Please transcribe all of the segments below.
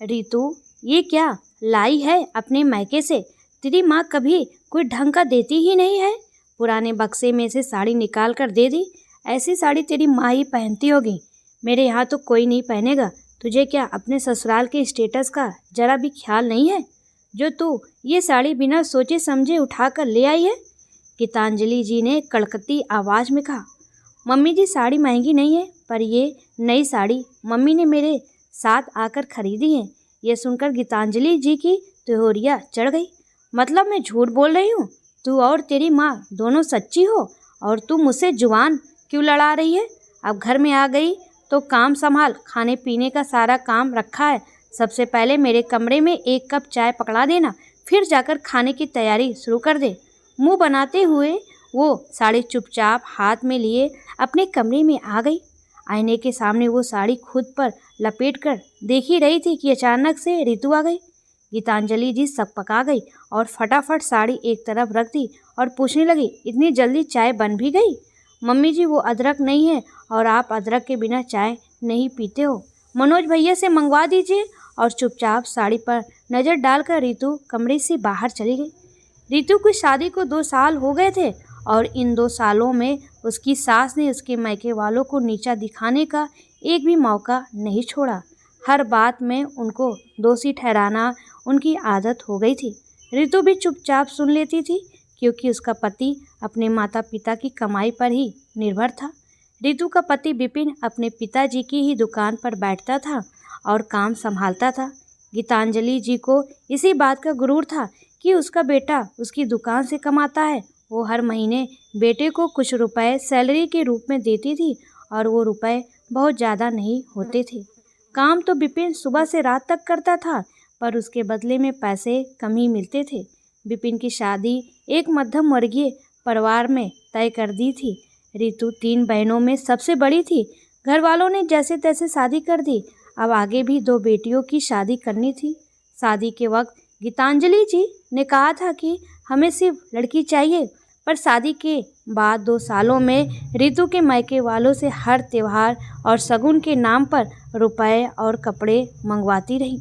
रितु, ये क्या लाई है अपने मायके से? तेरी माँ कभी कोई ढंग का देती ही नहीं है। पुराने बक्से में से साड़ी निकाल कर दे दी। ऐसी साड़ी तेरी माँ ही पहनती होगी, मेरे यहाँ तो कोई नहीं पहनेगा। तुझे क्या अपने ससुराल के स्टेटस का जरा भी ख्याल नहीं है, जो तू ये साड़ी बिना सोचे समझे उठा कर ले आई है? गीतांजलि जी ने कड़कती आवाज़ में कहा। मम्मी जी, साड़ी महंगी नहीं है, पर ये नई साड़ी मम्मी ने मेरे साथ आकर खरीदी है। ये सुनकर गीतांजलि जी की त्योरिया चढ़ गई। मतलब मैं झूठ बोल रही हूँ? तू और तेरी माँ दोनों सच्ची हो, और तू मुझसे जुबान क्यों लड़ा रही है? अब घर में आ गई तो काम संभाल। खाने पीने का सारा काम रखा है। सबसे पहले मेरे कमरे में 1 कप चाय पकड़ा देना, फिर जाकर खाने की तैयारी शुरू कर दे। मुंह बनाते हुए वो साड़ी चुपचाप हाथ में लिए अपने कमरे में आ गई। आईने के सामने वो साड़ी खुद पर लपेट कर देख ही रही थी कि अचानक से रितु आ गई। गीतांजलि जी सकपका गई और फटाफट साड़ी एक तरफ रख दी और पूछने लगी, इतनी जल्दी चाय बन भी गई? मम्मी जी, वो अदरक नहीं है और आप अदरक के बिना चाय नहीं पीते हो। मनोज भैया से मंगवा दीजिए। और चुपचाप साड़ी पर नज़र डालकर रितु कमरे से बाहर चली गई। रितु की शादी को 2 साल हो गए थे और इन 2 सालों में उसकी सास ने उसके मायके वालों को नीचा दिखाने का एक भी मौका नहीं छोड़ा। हर बात में उनको दोषी ठहराना उनकी आदत हो गई थी। रितु भी चुपचाप सुन लेती थी, क्योंकि उसका पति अपने माता पिता की कमाई पर ही निर्भर था। रितु का पति विपिन अपने पिताजी की ही दुकान पर बैठता था और काम संभालता था। गीतांजलि जी को इसी बात का गुरूर था कि उसका बेटा उसकी दुकान से कमाता है। वो हर महीने बेटे को कुछ रुपए सैलरी के रूप में देती थी, और वो रुपए बहुत ज़्यादा नहीं होते थे। काम तो विपिन सुबह से रात तक करता था, पर उसके बदले में पैसे कम ही मिलते थे। विपिन की शादी एक मध्यम वर्गीय परिवार में तय कर दी थी। रितु 3 बहनों में सबसे बड़ी थी। घर वालों ने जैसे तैसे शादी कर दी। अब आगे भी 2 बेटियों की शादी करनी थी। शादी के वक्त गीतांजलि जी ने कहा था कि हमें सिर्फ लड़की चाहिए, पर शादी के बाद 2 सालों में रितु के मायके वालों से हर त्योहार और शगुन के नाम पर रुपए और कपड़े मंगवाती रही।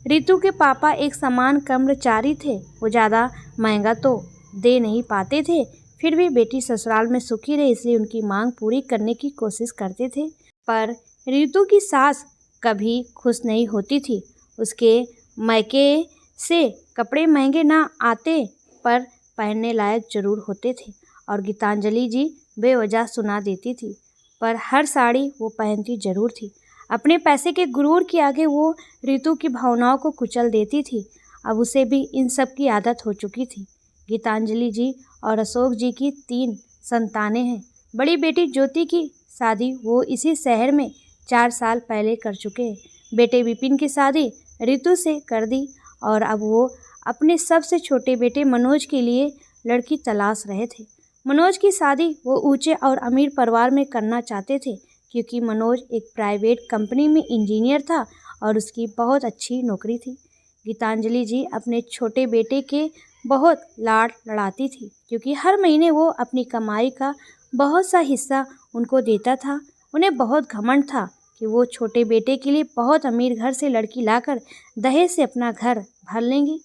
रितु के पापा एक समान कर्मचारी थे। वो ज़्यादा महंगा तो दे नहीं पाते थे, फिर भी बेटी ससुराल में सुखी रहे इसलिए उनकी मांग पूरी करने की कोशिश करते थे। पर रितु की सास कभी खुश नहीं होती थी। उसके मायके से कपड़े महंगे ना आते, पर पहनने लायक जरूर होते थे, और गीतांजलि जी बेवजह सुना देती थी, पर हर साड़ी वो पहनती जरूर थी। अपने पैसे के गुरूर के आगे वो रितु की भावनाओं को कुचल देती थी। अब उसे भी इन सब की आदत हो चुकी थी। गीतांजलि जी और अशोक जी की 3 संतानें हैं। बड़ी बेटी ज्योति की शादी वो इसी शहर में 4 साल पहले कर चुके हैं। बेटे विपिन की शादी रितु से कर दी, और अब वो अपने सबसे छोटे बेटे मनोज के लिए लड़की तलाश रहे थे। मनोज की शादी वो ऊंचे और अमीर परिवार में करना चाहते थे, क्योंकि मनोज एक प्राइवेट कंपनी में इंजीनियर था और उसकी बहुत अच्छी नौकरी थी। गीतांजलि जी अपने छोटे बेटे के बहुत लाड लड़ाती थी, क्योंकि हर महीने वो अपनी कमाई का बहुत सा हिस्सा उनको देता था। उन्हें बहुत घमंड था कि वो छोटे बेटे के लिए बहुत अमीर घर से लड़की लाकर दहेज से अपना घर भर लेंगी।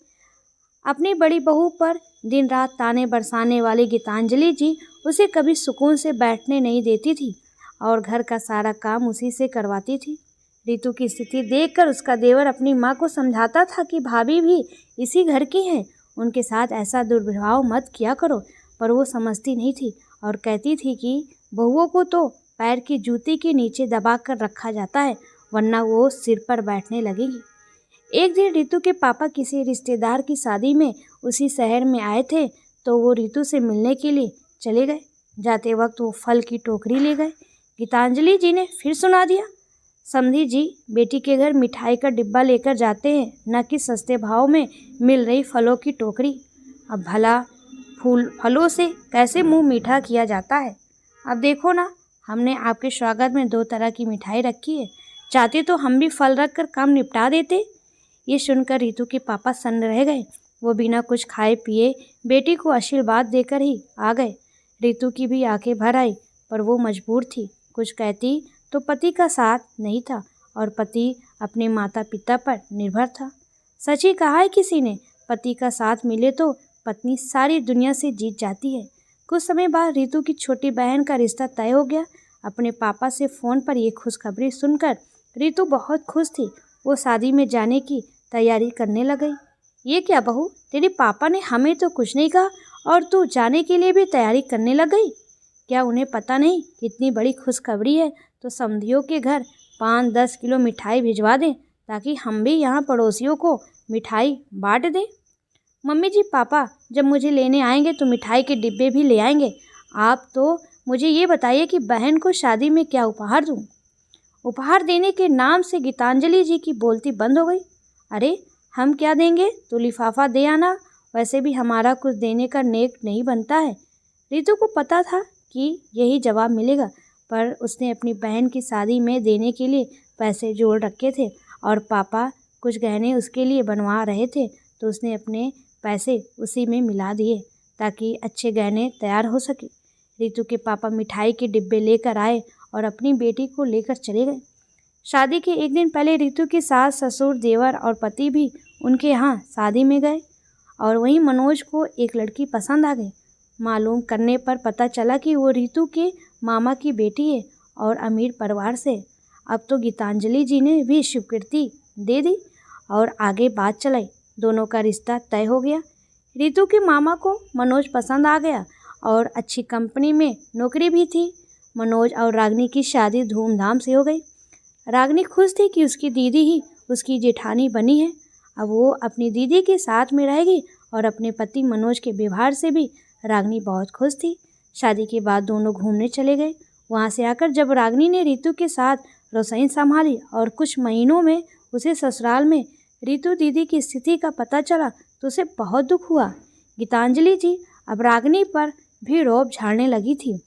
अपनी बड़ी बहू पर दिन रात ताने बरसाने वाली गीतांजलि जी उसे कभी सुकून से बैठने नहीं देती थी, और घर का सारा काम उसी से करवाती थी। रितु की स्थिति देखकर उसका देवर अपनी माँ को समझाता था कि भाभी भी इसी घर की हैं, उनके साथ ऐसा दुर्व्यवहार मत किया करो, पर वो समझती नहीं थी और कहती थी कि बहुओं को तो पैर की जूती के नीचे दबा कर रखा जाता है, वरना वो सिर पर बैठने लगेगी। एक दिन रितु के पापा किसी रिश्तेदार की शादी में उसी शहर में आए थे, तो वो रितु से मिलने के लिए चले गए। जाते वक्त वो फल की टोकरी ले गए। गीतांजलि जी ने फिर सुना दिया, समधी जी बेटी के घर मिठाई का डिब्बा लेकर जाते हैं, न कि सस्ते भाव में मिल रही फलों की टोकरी। अब भला फलों से कैसे मुंह मीठा किया जाता है। अब देखो ना, हमने आपके स्वागत में 2 तरह की मिठाई रखी है, चाहते तो हम भी फल रख कर काम निपटा देते। ये सुनकर रितु के पापा सन्न रह गए। वो बिना कुछ खाए पिए बेटी को आशीर्वाद देकर ही आ गए। रितु की भी आंखें भर आई, पर वो मजबूर थी। कुछ कहती तो पति का साथ नहीं था, और पति अपने माता पिता पर निर्भर था। सच ही कहा है किसी ने, पति का साथ मिले तो पत्नी सारी दुनिया से जीत जाती है। कुछ समय बाद रितु की छोटी बहन का रिश्ता तय हो गया। अपने पापा से फ़ोन पर ये खुशखबरी सुनकर रितु बहुत खुश थी। वो शादी में जाने की तैयारी करने लगी। ये क्या बहू, तेरे पापा ने हमें तो कुछ नहीं कहा और तू जाने के लिए भी तैयारी करने लग गई? क्या उन्हें पता नहीं कितनी बड़ी खुशखबरी है? तो समधियों के घर 5-10 किलो मिठाई भिजवा दें ताकि हम भी यहाँ पड़ोसियों को मिठाई बांट दें। मम्मी जी, पापा जब मुझे लेने आएंगे तो मिठाई के डिब्बे भी ले आएंगे। आप तो मुझे ये बताइए कि बहन को शादी में क्या उपहार दूँ? उपहार देने के नाम से गीतांजलि जी की बोलती बंद हो गई। अरे हम क्या देंगे, तो लिफाफा दे आना, वैसे भी हमारा कुछ देने का नेक नहीं बनता है। रितु को पता था कि यही जवाब मिलेगा, पर उसने अपनी बहन की शादी में देने के लिए पैसे जोड़ रखे थे और पापा कुछ गहने उसके लिए बनवा रहे थे, तो उसने अपने पैसे उसी में मिला दिए ताकि अच्छे गहने तैयार हो सके। रितु के पापा मिठाई के डिब्बे लेकर आए और अपनी बेटी को लेकर चले गए। शादी के एक दिन पहले रितु की सास, ससुर, देवर और पति भी उनके यहाँ शादी में गए और वहीं मनोज को एक लड़की पसंद आ गई। मालूम करने पर पता चला कि वो रितु के मामा की बेटी है और अमीर परिवार से। अब तो गीतांजलि जी ने भी स्वीकृति दे दी और आगे बात चलाई। दोनों का रिश्ता तय हो गया। रितु के मामा को मनोज पसंद आ गया और अच्छी कंपनी में नौकरी भी थी। मनोज और रागिनी की शादी धूमधाम से हो गई। रागिनी खुश थी कि उसकी दीदी ही उसकी जेठानी बनी है। अब वो अपनी दीदी के साथ में रहेगी और अपने पति मनोज के व्यवहार से भी रागिनी बहुत खुश थी। शादी के बाद दोनों घूमने चले गए। वहाँ से आकर जब रागिनी ने रितु के साथ रसोई संभाली और कुछ महीनों में उसे ससुराल में रितु दीदी की स्थिति का पता चला तो उसे बहुत दुख हुआ। गीतांजलि जी अब रागिनी पर भी रौब झाड़ने लगी थी,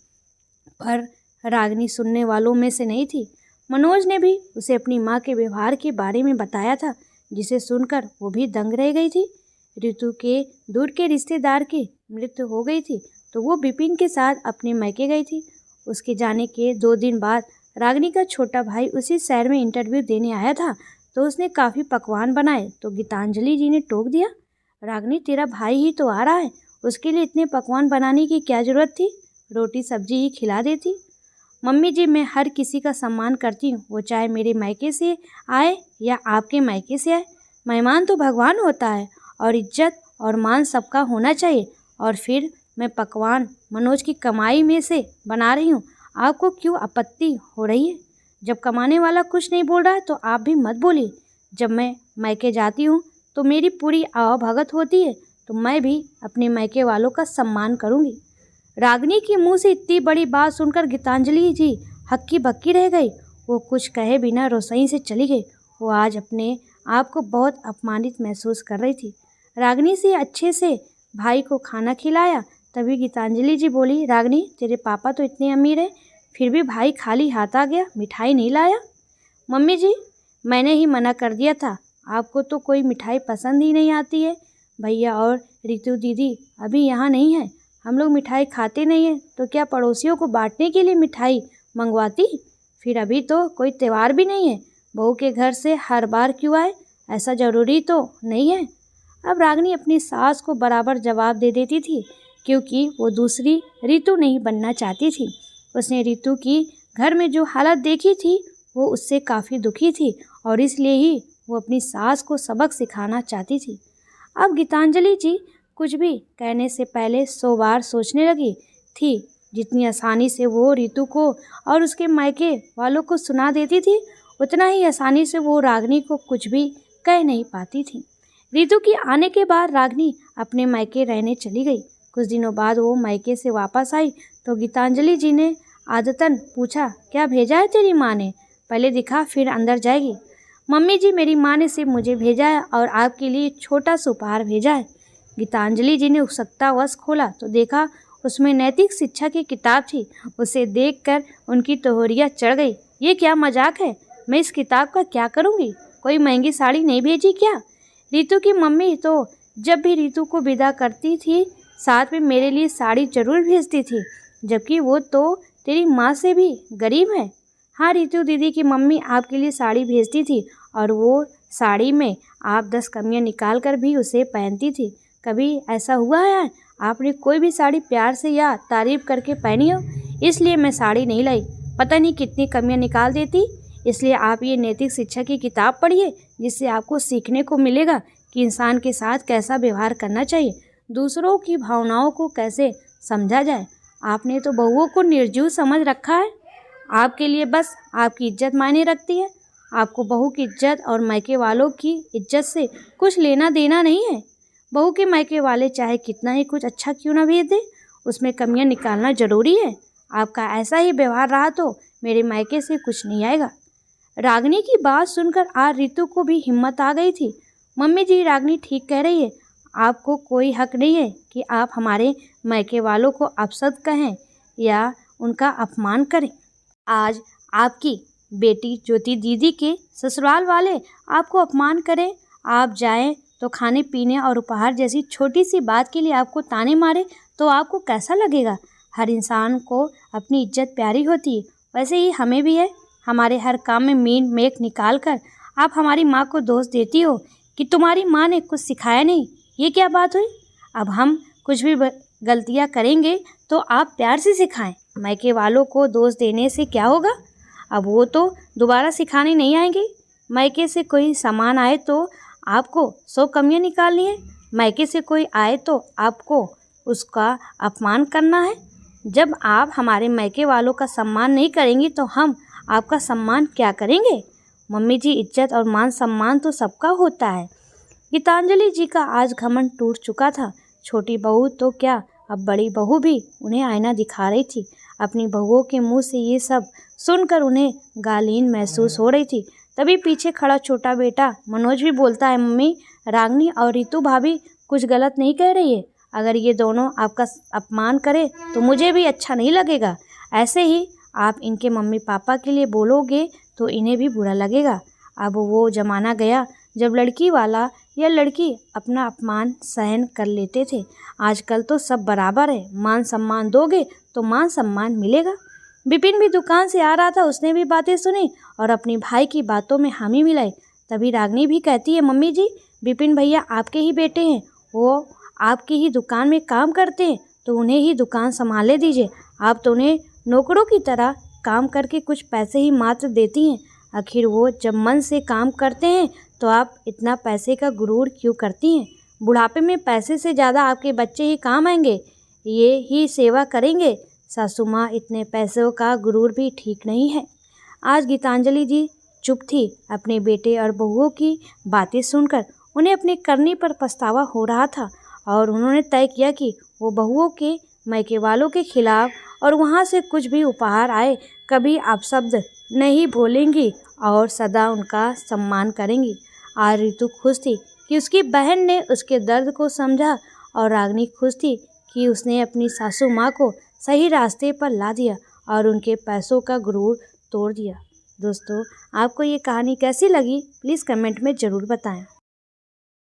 पर रागिनी सुनने वालों में से नहीं थी। मनोज ने भी उसे अपनी माँ के व्यवहार के बारे में बताया था, जिसे सुनकर वो भी दंग रह गई थी। रितु के दूर के रिश्तेदार की मृत्यु हो गई थी तो वो विपिन के साथ अपने मैके गई थी। उसके जाने के 2 दिन बाद रागिनी का छोटा भाई उसी शहर में इंटरव्यू देने आया था, तो उसने काफ़ी पकवान बनाए तो गीतांजलि जी ने टोक दिया, रागिनी तेरा भाई ही तो आ रहा है, उसके लिए इतने पकवान बनाने की क्या ज़रूरत थी, रोटी सब्जी ही खिला देती। मम्मी जी, मैं हर किसी का सम्मान करती हूँ, वो चाहे मेरे मायके से आए या आपके मायके से आए। मेहमान तो भगवान होता है और इज्जत और मान सबका होना चाहिए। और फिर मैं पकवान मनोज की कमाई में से बना रही हूँ, आपको क्यों आपत्ति हो रही है? जब कमाने वाला कुछ नहीं बोल रहा है तो आप भी मत बोलिए। जब मैं मायके जाती हूँ तो मेरी पूरी आवभगत होती है, तो मैं भी अपने मायके वालों का सम्मान करूँगी। रागिनी के मुंह से इतनी बड़ी बात सुनकर गीतांजलि जी हक्की बक्की रह गई। वो कुछ कहे बिना रसोई से चली गई। वो आज अपने आप को बहुत अपमानित महसूस कर रही थी। रागिनी से अच्छे से भाई को खाना खिलाया। तभी गीतांजलि जी बोली, रागिनी तेरे पापा तो इतने अमीर हैं, फिर भी भाई खाली हाथ आ गया, मिठाई नहीं लाया। मम्मी जी, मैंने ही मना कर दिया था, आपको तो कोई मिठाई पसंद ही नहीं आती है। भैया और रितु दीदी अभी यहाँ नहीं है, हम लोग मिठाई खाते नहीं हैं, तो क्या पड़ोसियों को बांटने के लिए मिठाई मंगवाती? फिर अभी तो कोई त्यौहार भी नहीं है, बहू के घर से हर बार क्यों आए, ऐसा ज़रूरी तो नहीं है। अब रागिनी अपनी सास को बराबर जवाब दे देती थी, क्योंकि वो दूसरी रितु नहीं बनना चाहती थी। उसने रितु की घर में जो हालत देखी थी वो उससे काफ़ी दुखी थी और इसलिए ही वो अपनी सास को सबक सिखाना चाहती थी। अब गीतांजलि जी कुछ भी कहने से पहले 100 बार सोचने लगी थी। जितनी आसानी से वो रितु को और उसके मायके वालों को सुना देती थी, उतना ही आसानी से वो रागिनी को कुछ भी कह नहीं पाती थी। रितु के आने के बाद रागिनी अपने मायके रहने चली गई। कुछ दिनों बाद वो मायके से वापस आई तो गीतांजलि जी ने आदतन पूछा, क्या भेजा है तेरी माँ ने, पहले दिखा फिर अंदर जाएगी। मम्मी जी, मेरी माँ ने सिर्फ मुझे भेजा है और आपके लिए छोटा सा उपहार भेजा है। गीतांजलि जी ने उत्सुकतावश खोला तो देखा उसमें नैतिक शिक्षा की किताब थी। उसे देखकर उनकी तोहरियाँ चढ़ गई। ये क्या मजाक है, मैं इस किताब का क्या करूँगी, कोई महंगी साड़ी नहीं भेजी क्या? रितु की मम्मी तो जब भी रितु को विदा करती थी साथ में मेरे लिए साड़ी जरूर भेजती थी, जबकि वो तो तेरी माँ से भी गरीब है। हाँ, रितु दीदी की मम्मी आपके लिए साड़ी भेजती थी और वो साड़ी में आप 10 कमियां निकाल कर भी उसे पहनती थी। कभी ऐसा हुआ है आपने कोई भी साड़ी प्यार से या तारीफ करके पहनी हो? इसलिए मैं साड़ी नहीं लाई, पता नहीं कितनी कमियां निकाल देती। इसलिए आप ये नैतिक शिक्षा की किताब पढ़िए, जिससे आपको सीखने को मिलेगा कि इंसान के साथ कैसा व्यवहार करना चाहिए, दूसरों की भावनाओं को कैसे समझा जाए। आपने तो बहुओं को निर्जीव समझ रखा है। आपके लिए बस आपकी इज्जत मायने रखती है। आपको बहू की इज्जत और मायके वालों की इज्जत से कुछ लेना देना नहीं है। बहू के मायके वाले चाहे कितना ही कुछ अच्छा क्यों ना भेज दे, उसमें कमियां निकालना जरूरी है। आपका ऐसा ही व्यवहार रहा तो मेरे मायके से कुछ नहीं आएगा। रागिनी की बात सुनकर आज रितु को भी हिम्मत आ गई थी। मम्मी जी, रागिनी ठीक कह रही है। आपको कोई हक नहीं है कि आप हमारे मायके वालों को अपशब्द कहें या उनका अपमान करें। आज आपकी बेटी ज्योति दीदी के ससुराल वाले आपको अपमान करें, आप जाएं तो खाने पीने और उपहार जैसी छोटी सी बात के लिए आपको ताने मारे तो आपको कैसा लगेगा? हर इंसान को अपनी इज्जत प्यारी होती है, वैसे ही हमें भी है। हमारे हर काम में मीन मेख निकाल कर आप हमारी माँ को दोष देती हो कि तुम्हारी माँ ने कुछ सिखाया नहीं। ये क्या बात हुई? अब हम कुछ भी गलतियाँ करेंगे तो आप प्यार से सिखाएं। मायके वालों को दोष देने से क्या होगा? अब वो तो दोबारा सिखाने नहीं आएंगे। मायके से कोई सामान आए तो आपको 100 कमियां निकालनी है। मायके से कोई आए तो आपको उसका अपमान करना है। जब आप हमारे मायके वालों का सम्मान नहीं करेंगी तो हम आपका सम्मान क्या करेंगे? मम्मी जी, इज्जत और मान सम्मान तो सबका होता है। गीतांजलि जी का आज घमंड टूट चुका था। छोटी बहू तो क्या, अब बड़ी बहू भी उन्हें आईना दिखा रही थी। अपनी बहुओं के मुंह से ये सब सुनकर उन्हें गालीन महसूस हो रही थी। तभी पीछे खड़ा छोटा बेटा मनोज भी बोलता है, मम्मी, रागिनी और रितु भाभी कुछ गलत नहीं कह रही है। अगर ये दोनों आपका अपमान करें तो मुझे भी अच्छा नहीं लगेगा। ऐसे ही आप इनके मम्मी पापा के लिए बोलोगे तो इन्हें भी बुरा लगेगा। अब वो ज़माना गया जब लड़की वाला या लड़की अपना अपमान सहन कर लेते थे। आजकल तो सब बराबर है। मान सम्मान दोगे तो मान सम्मान मिलेगा। विपिन भी दुकान से आ रहा था, उसने भी बातें सुनी और अपनी भाई की बातों में हामी मिलाई। तभी रागिनी भी कहती है, मम्मी जी, विपिन भैया आपके ही बेटे हैं, वो आपकी ही दुकान में काम करते हैं तो उन्हें ही दुकान संभाले दीजिए। आप तो उन्हें नौकरों की तरह काम करके कुछ पैसे ही मात्र देती हैं। आखिर वो जब मन से काम करते हैं तो आप इतना पैसे का गुरूर क्यों करती हैं? बुढ़ापे में पैसे से ज़्यादा आपके बच्चे ही काम आएंगे, ये ही सेवा करेंगे। सासू माँ, इतने पैसों का गुरूर भी ठीक नहीं है। आज गीतांजलि जी चुप थी। अपने बेटे और बहुओं की बातें सुनकर उन्हें अपने करने पर पछतावा हो रहा था और उन्होंने तय किया कि वो बहुओं के मायके वालों के खिलाफ और वहाँ से कुछ भी उपहार आए कभी अपशब्द नहीं बोलेंगी और सदा उनका सम्मान करेंगी। आज रितु खुश थी कि उसकी बहन ने उसके दर्द को समझा और रागिनी खुश थी कि उसने अपनी सासू माँ को सही रास्ते पर ला दिया और उनके पैसों का गुरूर तोड़ दिया। दोस्तों, आपको ये कहानी कैसी लगी प्लीज़ कमेंट में ज़रूर बताएं।